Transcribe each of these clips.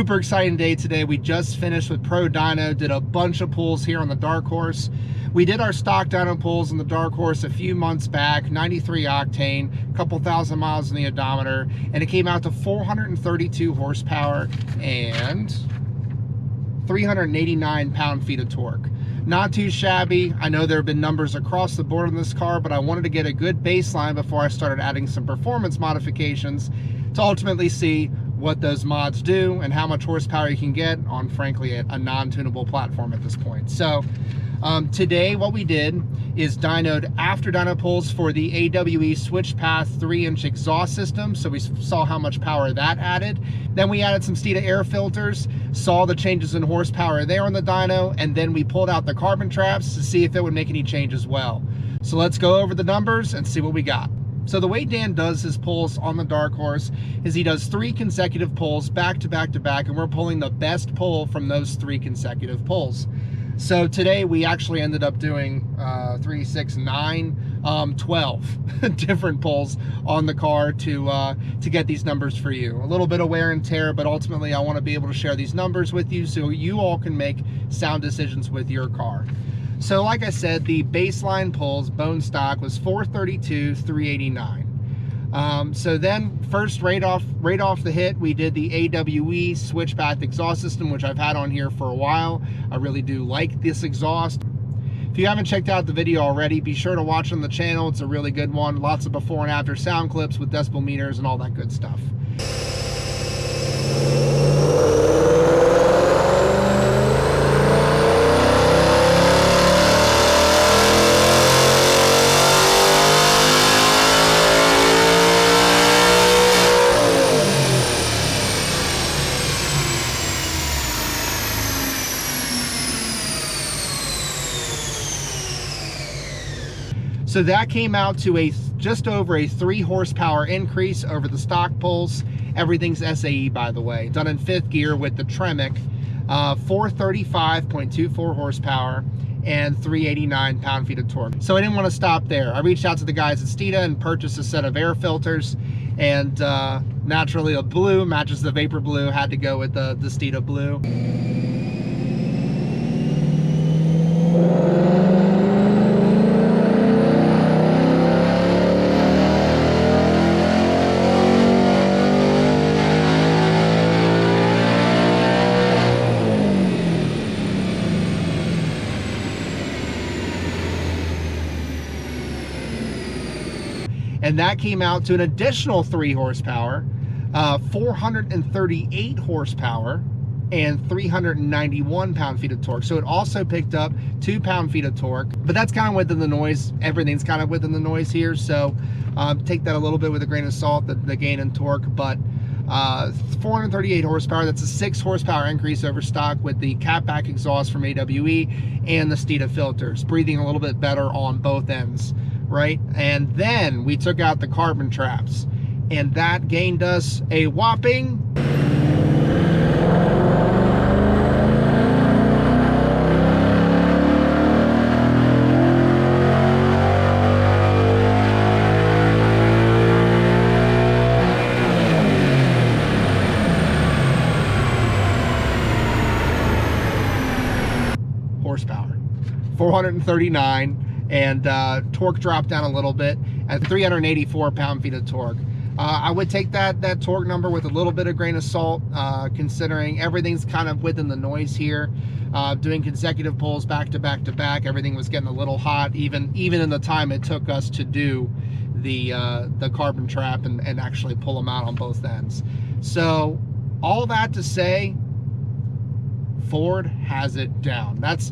Super exciting day today. We just finished with Pro Dyno, did a bunch of pulls here on the Dark Horse. We did our stock dyno pulls on the Dark Horse a few months back, 93 octane, a couple thousand miles in the odometer, and it came out to 432 horsepower and 389 pound-feet of torque. Not too shabby. I know there have been numbers across the board on this car, but I wanted to get a good baseline before I started adding some performance modifications to ultimately see what those mods do and how much horsepower you can get on, frankly, a non-tunable platform at this point. So today what we did is dynoed after dyno pulls for the AWE switch path 3-inch exhaust system, so we saw how much power that added. Then we added some Steeda air filters, saw the changes in horsepower there on the dyno, and then we pulled out the carbon traps to see if it would make any change as well. So let's go over the numbers and see what we got. So the way Dan does his pulls on the Dark Horse is he does 3 consecutive pulls back to back to back, and we're pulling the best pull from those 3 consecutive pulls. So today we actually ended up doing 3, 6, 9, 12 different pulls on the car to get these numbers for you. A little bit of wear and tear, but ultimately I want to be able to share these numbers with you so you all can make sound decisions with your car. So like I said, the baseline pulls, bone stock, was 432, 389. So then first right off the hit, we did the AWE switch path exhaust system, which I've had on here for a while. I really do like this exhaust. If you haven't checked out the video already, be sure to watch on the channel. It's a really good one. Lots of before and after sound clips with decibel meters and all that good stuff. So that came out to just over a 3 horsepower increase over the stock pulls. Everything's SAE, by the way, done in 5th gear with the Tremec, 435.24 horsepower and 389 pound-feet of torque. So I didn't want to stop there. I reached out to the guys at Steeda and purchased a set of air filters, and naturally a blue matches the Vapor Blue, had to go with the Steeda blue. And that came out to an additional 3 horsepower, 438 horsepower, and 391 pound-feet of torque. So it also picked up 2 pound-feet of torque, but that's kind of within the noise. Everything's kind of within the noise here, so take that a little bit with a grain of salt, the gain in torque. But 438 horsepower, that's a 6 horsepower increase over stock with the catback exhaust from AWE and the Steeda filters, breathing a little bit better on both ends. Right, and then we took out the carbon traps, and that gained us a whopping 439. And torque dropped down a little bit at 384 pound-feet of torque. I would take that torque number with a little bit of grain of salt, considering everything's kind of within the noise here. Doing consecutive pulls back to back to back, everything was getting a little hot, even in the time it took us to do the carbon trap and actually pull them out on both ends. So all that to say, Ford has it down. That's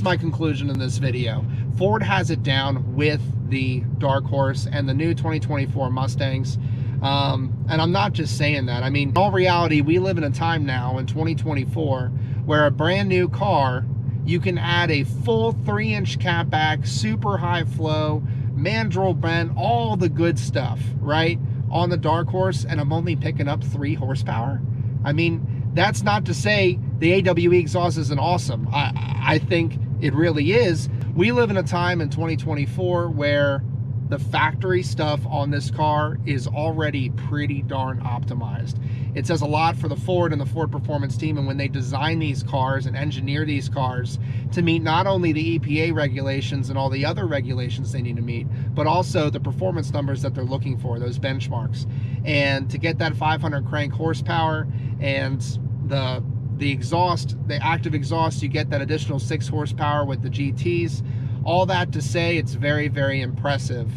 my conclusion in this video. Ford has it down with the Dark Horse and the new 2024 Mustangs. And I'm not just saying that. I mean, in all reality, we live in a time now in 2024 where a brand new car, you can add a full 3-inch catback, super high flow, mandrel bend, all the good stuff, right, on the Dark Horse, and I'm only picking up 3 horsepower. I mean, that's not to say the AWE exhaust isn't awesome. I think it really is. We live in a time in 2024 where the factory stuff on this car is already pretty darn optimized. it says a lot for the Ford and the Ford Performance team, and when they design these cars and engineer these cars to meet not only the EPA regulations and all the other regulations they need to meet, but also the performance numbers that they're looking for, those benchmarks. And to get that 500 crank horsepower and the exhaust, the active exhaust, you get that additional 6 horsepower with the GTs. All that to say, it's very, very impressive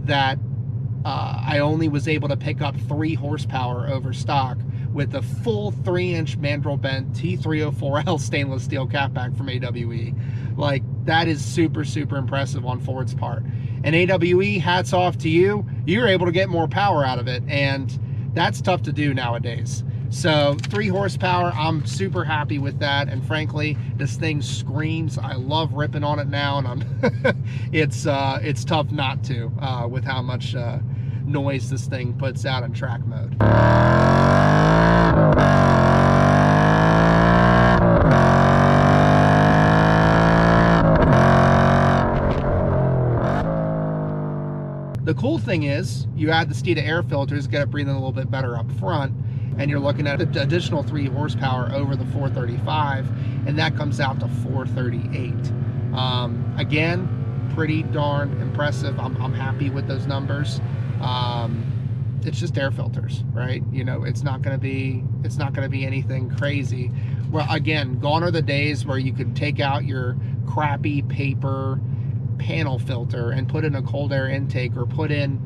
that I only was able to pick up 3 horsepower over stock with the full 3-inch mandrel bent T304L stainless steel catback from AWE. Like, that is super, super impressive on Ford's part. And AWE, hats off to you. You're able to get more power out of it, and that's tough to do nowadays. So 3 horsepower, I'm super happy with that, and frankly, this thing screams. I love ripping on it now, and I'm it's tough not to with how much noise this thing puts out in track mode. The cool thing is, you add the Steeda air filters, get it breathing a little bit better up front, and you're looking at an additional 3 horsepower over the 435, and that comes out to 438. Again, pretty darn impressive. I'm happy with those numbers. It's just air filters, right? You know, it's not going to be anything crazy. Well, again, gone are the days where you could take out your crappy paper panel filter and put in a cold air intake, or put in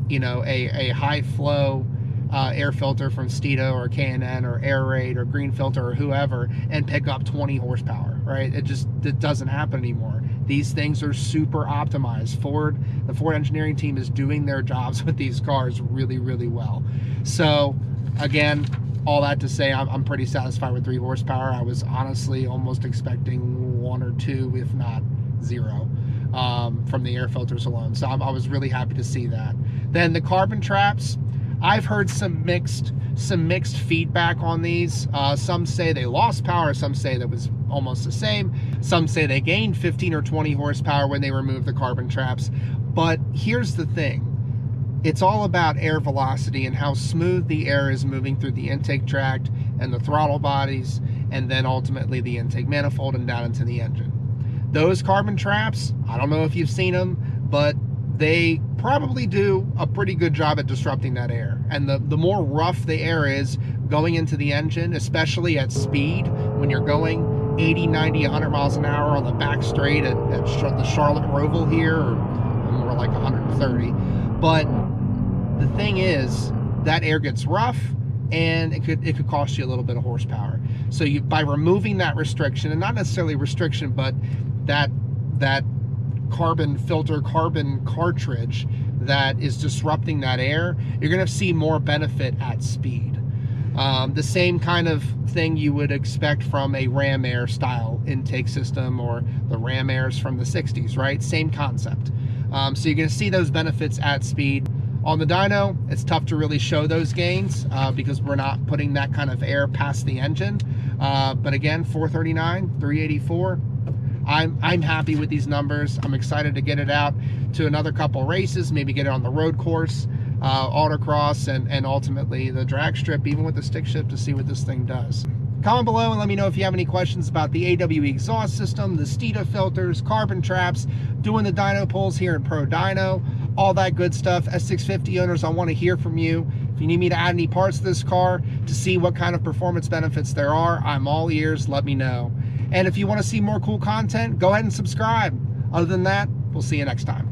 you know, a high flow air filter from Steeda or K&N or Air Raid or Green Filter or whoever, and pick up 20 horsepower, right? It doesn't happen anymore. These things are super optimized. The Ford engineering team is doing their jobs with these cars really, really well. So again, all that to say, I'm pretty satisfied with 3 horsepower. I was honestly almost expecting 1 or 2, if not 0, from the air filters alone. So I was really happy to see that. Then the carbon traps, I've heard some mixed feedback on these. Some say they lost power, some say that was almost the same, some say they gained 15 or 20 horsepower when they removed the carbon traps. But here's the thing, it's all about air velocity and how smooth the air is moving through the intake tract and the throttle bodies, and then ultimately the intake manifold and down into the engine. Those carbon traps, I don't know if you've seen them, but they probably do a pretty good job at disrupting that air. And the more rough the air is going into the engine, especially at speed, when you're going 80, 90, 100 miles an hour on the back straight at the Charlotte Roval here, or more like 130. But the thing is, that air gets rough, and it could cost you a little bit of horsepower. So by removing that restriction, and not necessarily restriction, but that carbon filter, carbon cartridge that is disrupting that air, you're going to see more benefit at speed. The same kind of thing you would expect from a Ram Air style intake system, or the Ram Airs from the 60s, right? Same concept. So you're going to see those benefits at speed. On the dyno, it's tough to really show those gains because we're not putting that kind of air past the engine. But again, 439, 384. I'm happy with these numbers. I'm excited to get it out to another couple races, maybe get it on the road course, autocross, and ultimately the drag strip, even with the stick shift, to see what this thing does. Comment below and let me know if you have any questions about the AWE exhaust system, the Steeda filters, carbon traps, doing the dyno pulls here in Pro Dyno, all that good stuff. S650 owners, I want to hear from you. If you need me to add any parts to this car to see what kind of performance benefits there are, I'm all ears. Let me know. And if you want to see more cool content, go ahead and subscribe. Other than that, we'll see you next time.